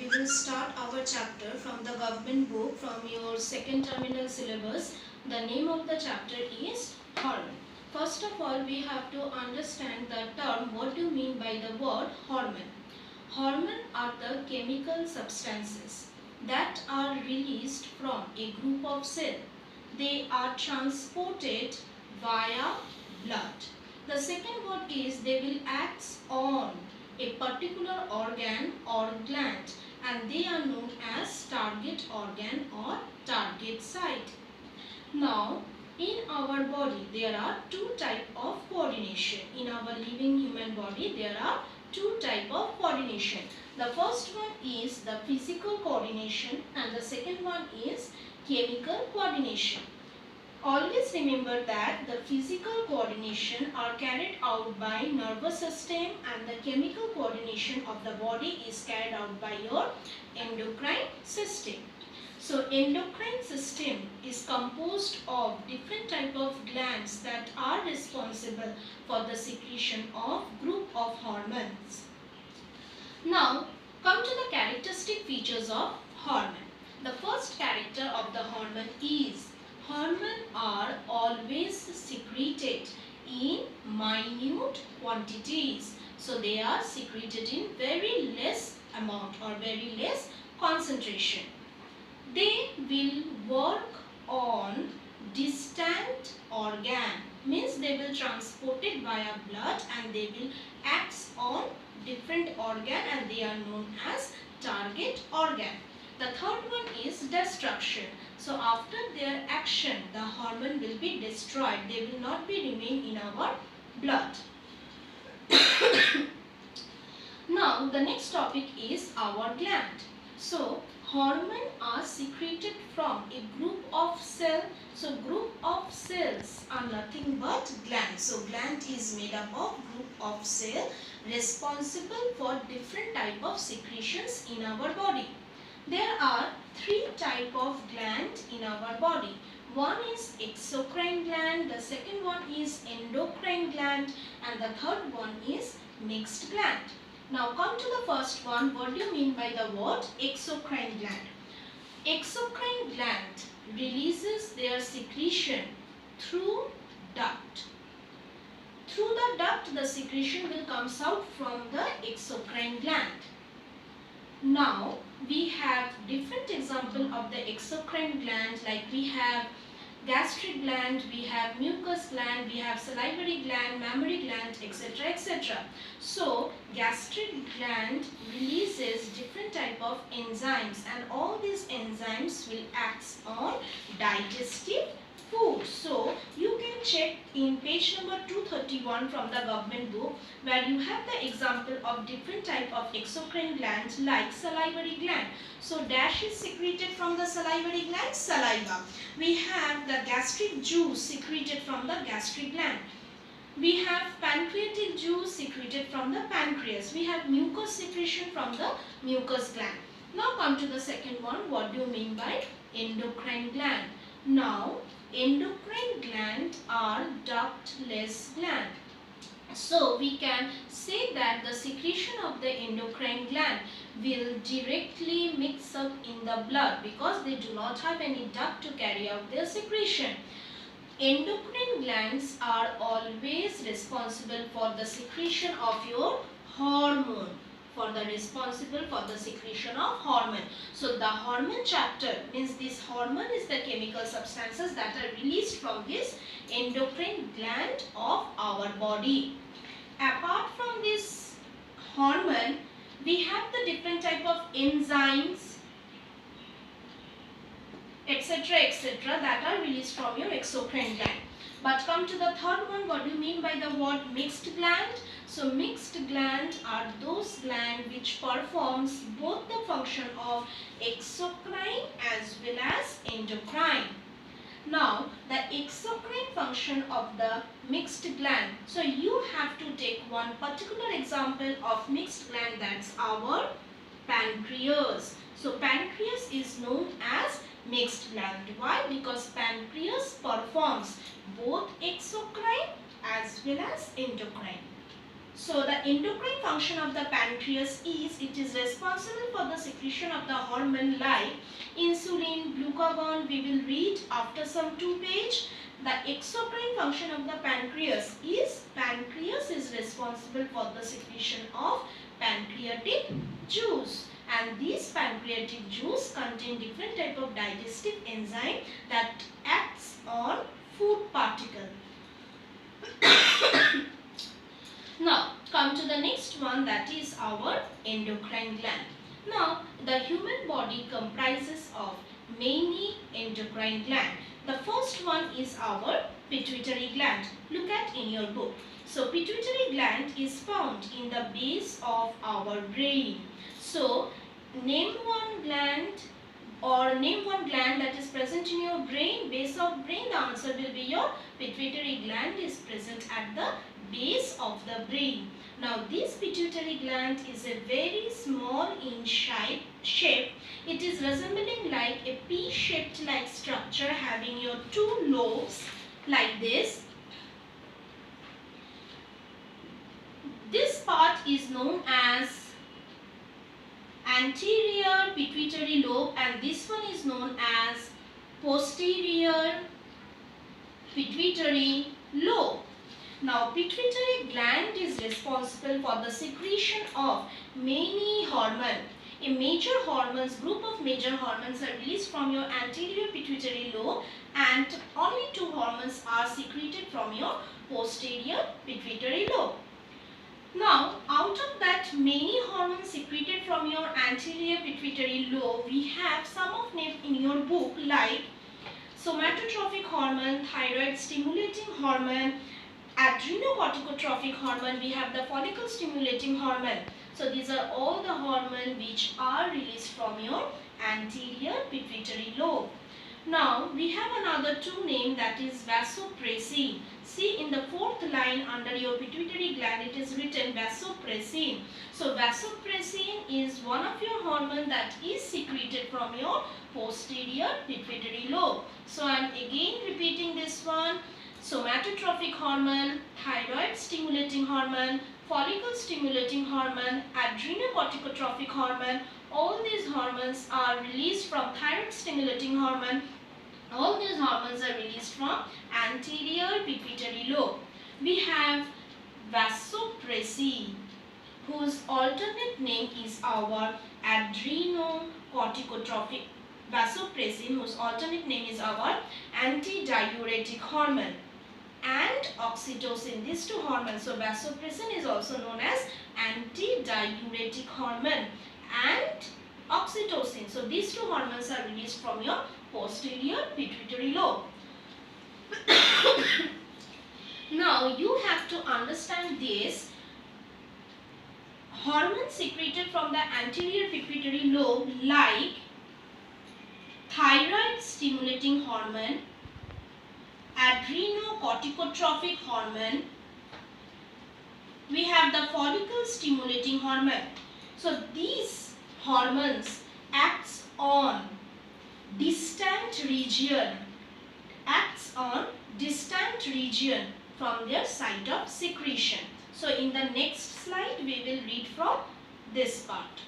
we will start our chapter from the government book from your second terminal syllabus. The name of the chapter is hormone. First of all, we have to understand the term. What do you mean by the word hormone? Hormone are the chemical substances that are released from a group of cells. They are transported via blood. The second word is they will act on a particular organ or gland, and they are known as target organ or target site. Now, in our body there are two types of coordination. In our living human body there are two types of coordination. The first one is the physical coordination and the second one is chemical coordination. Always remember that the physical coordination are carried out by nervous system and the chemical coordination of the body is carried out by your endocrine system. So endocrine system is composed of different type of glands that are responsible for the secretion of group of hormones. Now come to the characteristic features of hormone. The first character of the hormone is hormones are always secreted in minute quantities. So they are secreted in very less amount or very less concentration. They will work on distant organ, means they will transport it via blood and they will act on different organ and they are known as target organ. The third one is destruction. So after their action, the hormone will be destroyed. They will not be remain in our blood. Now the next topic is our gland. So hormones are secreted from a group of cells. So group of cells are nothing but glands. So gland is made up of group of cells responsible for different type of secretions in our body. There are three types of glands in our body. One is exocrine gland, the second one is endocrine gland, and the third one is mixed gland. Now come to the first one. What do you mean by the word exocrine gland? Exocrine gland releases their secretion through duct. Through the duct, the secretion will come out from the exocrine gland. Now we have different example of the exocrine gland, like we have gastric gland, we have mucous gland, we have salivary gland, mammary gland, etc., etc. So gastric gland releases different type of enzymes and all these enzymes will act on digestive food. So you can check in page number 231 from the government book, where you have the example of different type of exocrine glands like salivary gland. So dash is secreted from the salivary gland, saliva. We have the gastric juice secreted from the gastric gland. We have pancreatic juice secreted from the pancreas. We have mucus secretion from the mucus gland. Now come to the second one. What do you mean by endocrine gland? Now endocrine gland are ductless gland. So we can say that the secretion of the endocrine gland will directly mix up in the blood because they do not have any duct to carry out their secretion. Endocrine glands are always responsible for the secretion of your hormone. Responsible for the secretion of hormone. So the hormone chapter means this hormone is the chemical substances that are released from this endocrine gland of our body. Apart from this hormone, we have the different type of enzymes, etc., etc., that are released from your exocrine gland. But come to the third one. What do you mean by the word mixed gland? So mixed gland are those glands which performs both the function of exocrine as well as endocrine. Now the exocrine function of the mixed gland. So you have to take one particular example of mixed gland, that's our pancreas. So pancreas is known as mixed gland. Why? Because pancreas performs both exocrine as well as endocrine. So the endocrine function of the pancreas is, it is responsible for the secretion of the hormone like insulin, glucagon. We will read after some 2 page. The exocrine function of the pancreas is responsible for the secretion of pancreatic juice, and these pancreatic juice contain different type of digestive enzyme that acts on food particle. Now come to the next one, that is our endocrine gland. Now the human body comprises of many endocrine glands. The first one is our pituitary gland. Look at in your book. So pituitary gland is found in the base of our brain. So name one gland that is present in your brain, base of brain. The answer will be your pituitary gland is present at the base of the brain. Now this pituitary gland is a very small in shape. It is resembling like a pea-shaped like structure having your 2 lobes like this. This part is known as anterior pituitary lobe and this one is known as posterior pituitary lobe. Now pituitary gland is responsible for the secretion of many hormones. Group of major hormones are released from your anterior pituitary lobe and only 2 hormones are secreted from your posterior pituitary lobe. Now, out of that many hormones secreted from your anterior pituitary lobe, we have some of them in your book like somatotrophic hormone, thyroid stimulating hormone, adrenocorticotropic hormone, we have the follicle stimulating hormone. So these are all the hormones which are released from your anterior pituitary lobe. Now we have another 2 name, that is vasopressin. See in the 4th line under your pituitary gland it is written vasopressin. So vasopressin is one of your hormone that is secreted from your posterior pituitary lobe. So I am again repeating this one. Somatotrophic hormone, thyroid stimulating hormone, follicle stimulating hormone, adrenocorticotropic hormone. All these hormones are released from thyroid stimulating hormone. All these hormones are released from anterior pituitary lobe. We have vasopressin, whose alternate name is our adrenocorticotropic. Vasopressin, whose alternate name is our antidiuretic hormone, and oxytocin, these 2 hormones. So vasopressin is also known as antidiuretic hormone and oxytocin. So these 2 hormones are released from your posterior pituitary lobe. Now you have to understand this. Hormones secreted from the anterior pituitary lobe like thyroid stimulating hormone, adrenocorticotropic hormone, we have the follicle stimulating hormone. So these hormones acts on distant region from their site of secretion. So in the next slide we will read from this part.